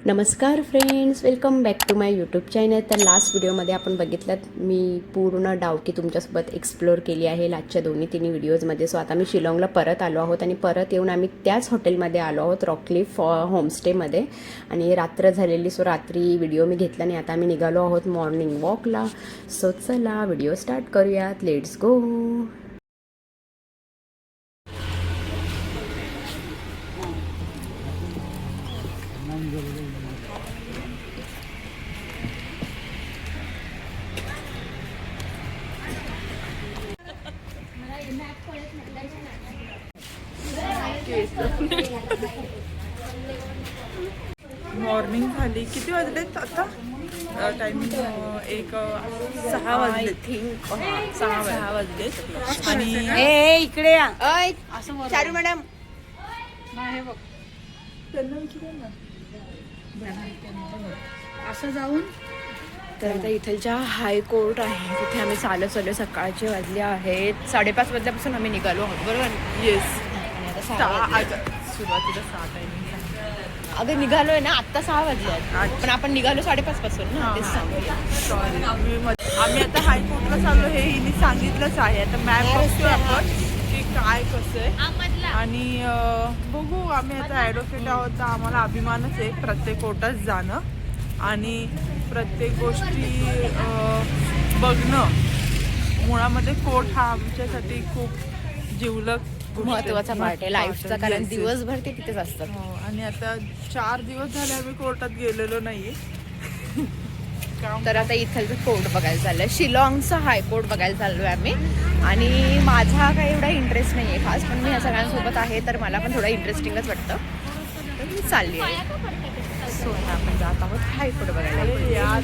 नमस्कार friends, welcome back to my YouTube channel. तर last व्हिडिओमध्ये आपण बघितलं मी पूर्ण डावकी तुमच्यासोबत एक्सप्लोअर केली आहे लास्टच्या 2-3 व्हिडिओजमध्ये. सो आता मी शिलाँगला परत आलो आहोत आणि परत येऊन आम्ही त्याच हॉटेलमध्ये आलो आहोत, रॉकक्लिफ होमस्टेमध्ये. आणि रात्र झालेली, सो रात्री व्हिडिओ मी घेतला नाही. आता आम्ही निघालो आहोत मॉर्निंग वॉकला. सो चला व्हिडिओ स्टार्ट करूयात, लेट्स गो. मॉर्निंग झाली. किती वाजलेत आता? टायमिंग 6 वाजले थिंक. 6 वाजलेत. आणि इकडे या. चारू मॅडम असं जाऊन तर आता इथलच्या हायकोर्ट आहे, तिथे आम्ही चालत सकाळचे वाजले आहेत 5:30 वाजल्यापासून आम्ही निघालो आहोत, बरोबर? येस. आणि आता 6 वाजले. सुरुवातीला 6 टायमिंग. अगं निघालोय ना, आत्ता 6 वाजले आहेत, पण आपण निघालो 5:30 पासून ना. तेच सांगूया. सॉरी. आम्ही आता हायकोर्टला चाललो, हे हिने सांगितलंच आहे. आता मॅप बघतोय आपण की काय कसं आहे. आणि बघू. आम्ही आता ॲडव्होकेट आहोत, तर आम्हाला अभिमानच आहे प्रत्येक कोर्टात जाणं आणि प्रत्येक गोष्टी बघणं. मुळामध्ये कोर्ट हा आमच्यासाठी खूप जिवलग महत्वाचा पार्ट आहे लाईफचा, कारण दिवसभर ते तिथेच असतात. आणि आता 4 दिवस झाले आम्ही कोर्टात गेलेलो नाहीये. तर आता इथलचं कोर्ट बघायला चाललंय, शिलाँगचं हायकोर्ट बघायला चाललोय आम्ही. आणि माझा काही एवढा इंटरेस्ट नाही आहे खास, पण मी ह्या सगळ्यांसोबत आहे तर मला पण थोडं इंटरेस्टिंगच वाटतं, तर मी चालली आहे. सो आता आपण जात आहोत हायकोर्ट बघायला.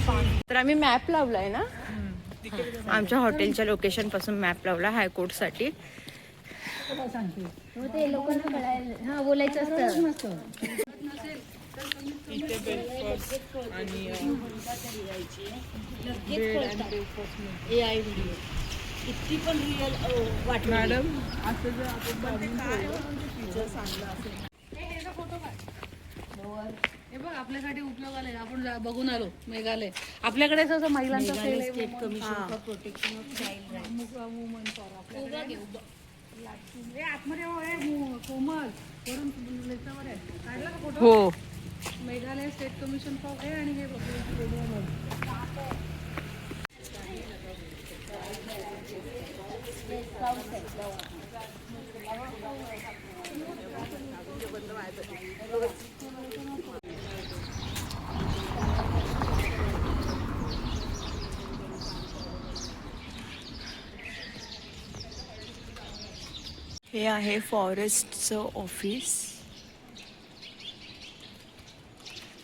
तर आम्ही मॅप लावलाय ना, आमच्या हॉटेलच्या लोकेशन पासून मॅप लावला हायकोर्टसाठी. ते लोकांना कळायला बोलायचं असतं. इथे ब्रेकफास्ट आणि किती पण रिअल वाट मॅडम असं जर आपण टीचर सांगलं असेल. हे बघ आपल्यासाठी उपयोग आले. आपण बघून आलो मेघालय. आपल्याकडे असं महिलांचा state commission for protection of child rights. आतमध्ये कोमल वरून लेफ्टवर आहे, काढला का फोटो? हो. मेघालय स्टेट कमिशन फॉर हे आणि हे हे आहे फॉरेस्टचं ऑफिस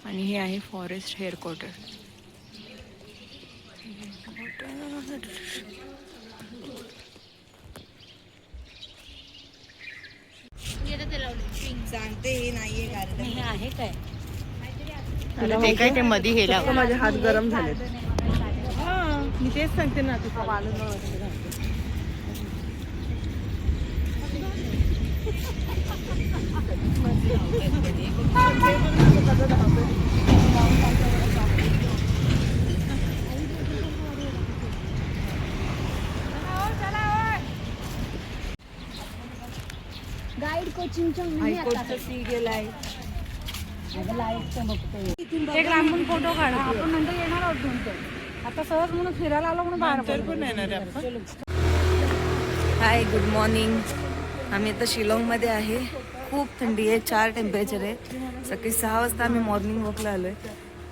आणि हे आहे फॉरेस्ट हेडक्वार्टर. सांगते हे नाहीये गार्डन. हे आहे काय? ते काय ते मध्ये हे लावलं. माझे हात गरम झालेत. मी तेच सांगते ना, तुझा गाईड कोचिंगच्या गेलाय. एक लांबून फोटो काढा. आपण नंतर येणार आहोत नंतर. आता सहज म्हणून फिरायला आलो म्हणून बाहेर पण येणार आहे आपण. हाय, गुड मॉर्निंग. आम्ही आता शिलाँगमध्ये आहे. खूप थंडी आहे, 4 टेम्परेचर आहे. सकाळी 6 वाजता आम्ही मॉर्निंग वॉकला आलोय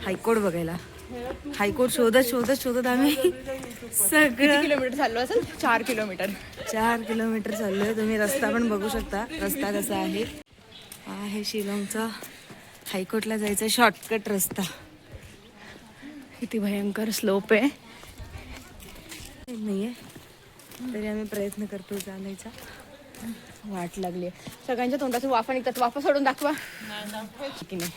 हायकोर्ट बघायला. हायकोर्ट शोधत आम्ही सगळं किलोमीटर चाललो असेल. 4 किलोमीटर चाललोय. तुम्ही रस्ता पण बघू शकता, रस्ता कसा आहे. हा आहे शिलाँगचा हायकोर्टला जायचा शॉर्टकट रस्ता. किती भयंकर स्लोप आहे नाहीये, तरी आम्ही प्रयत्न करतो चालायचा. वाट लागली, सगळ्यांच्या तोंडातून वाफा निघतात. वाफा सोडून दाखवा की नाही.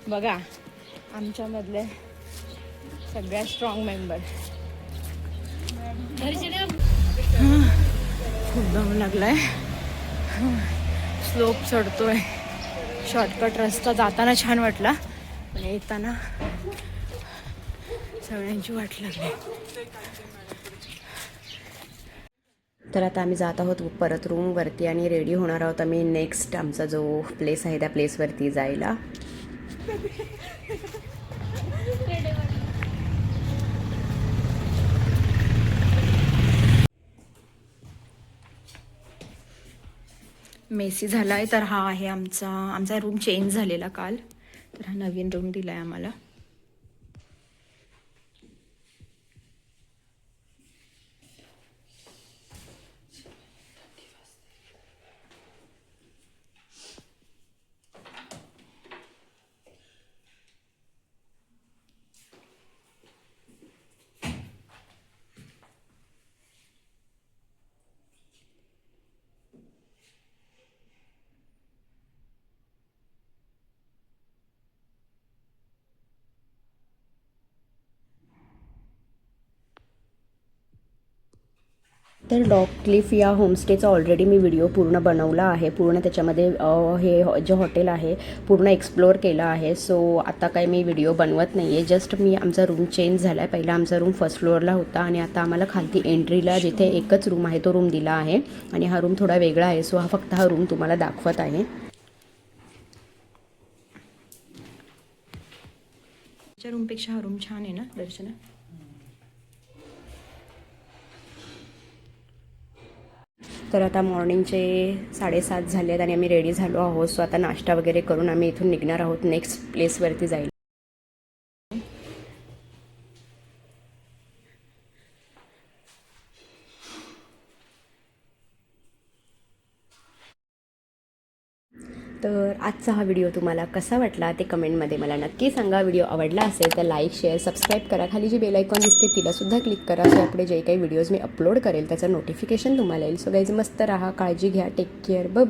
बघा आमच्यामधले सगळ्यात स्ट्रॉंग मेंबर. खूप दम लागलाय, स्लोप चढतोय. शॉर्टकट रस्ता जाताना छान वाटला, पण येताना सगळ्यांची वाट लागली. तर आता आम्ही जात आहोत परत रूमवरती आणि रेडी होणार आहोत आम्ही नेक्स्ट आमचा जो प्लेस आहे त्या प्लेसवरती जायला. मेसी झाला आहे. तर हा आहे आमचा रूम चेंज झालेला काल, तर हा नवीन रूम दिला आहे आम्हाला. तर डॉग क्लिफ या होमस्टेचा ऑलरेडी मी व्हिडिओ पूर्ण बनवला आहे. पूर्ण त्याच्यामध्ये हे जे हॉटेल आहे पूर्ण एक्सप्लोअर केलं आहे. सो आता काही मी व्हिडिओ बनवत नाही आहे. जस्ट मी आमचा रूम चेंज झाला आहे. पहिला आमचा रूम फर्स्ट फ्लोअरला होता आणि आता आम्हाला खालती एंट्रीला जिथे एकच रूम आहे तो रूम दिला आहे आणि हा रूम थोडा वेगळा आहे. सो हा फक्त हा रूम तुम्हाला दाखवत आहे. रूमपेक्षा हा रूम छान आहे ना दर्शना. तर आता मॉर्निंगचे 7:30 झाले आहेत आणि आम्ही रेडी झालो आहोत. सो आता नाश्ता वगैरे करून आम्ही इथून निघणार आहोत नेक्स्ट प्लेसवरती जायला. तर आजचा हा व्हिडिओ तुम्हाला कसा वाटला ते कमेंटमध्ये मला नक्की सांगा. व्हिडिओ आवडला असेल तर लाईक शेअर सबस्क्राईब करा. खाली जी बेल आयकॉन दिसते तिलासुद्धा क्लिक करा. सो यापुढे जे काही व्हिडिओज मी अपलोड करेल त्याचं नोटिफिकेशन तुम्हाला येईल. सो गाईज मस्त राहा, काळजी घ्या, टेक केअर, बाय.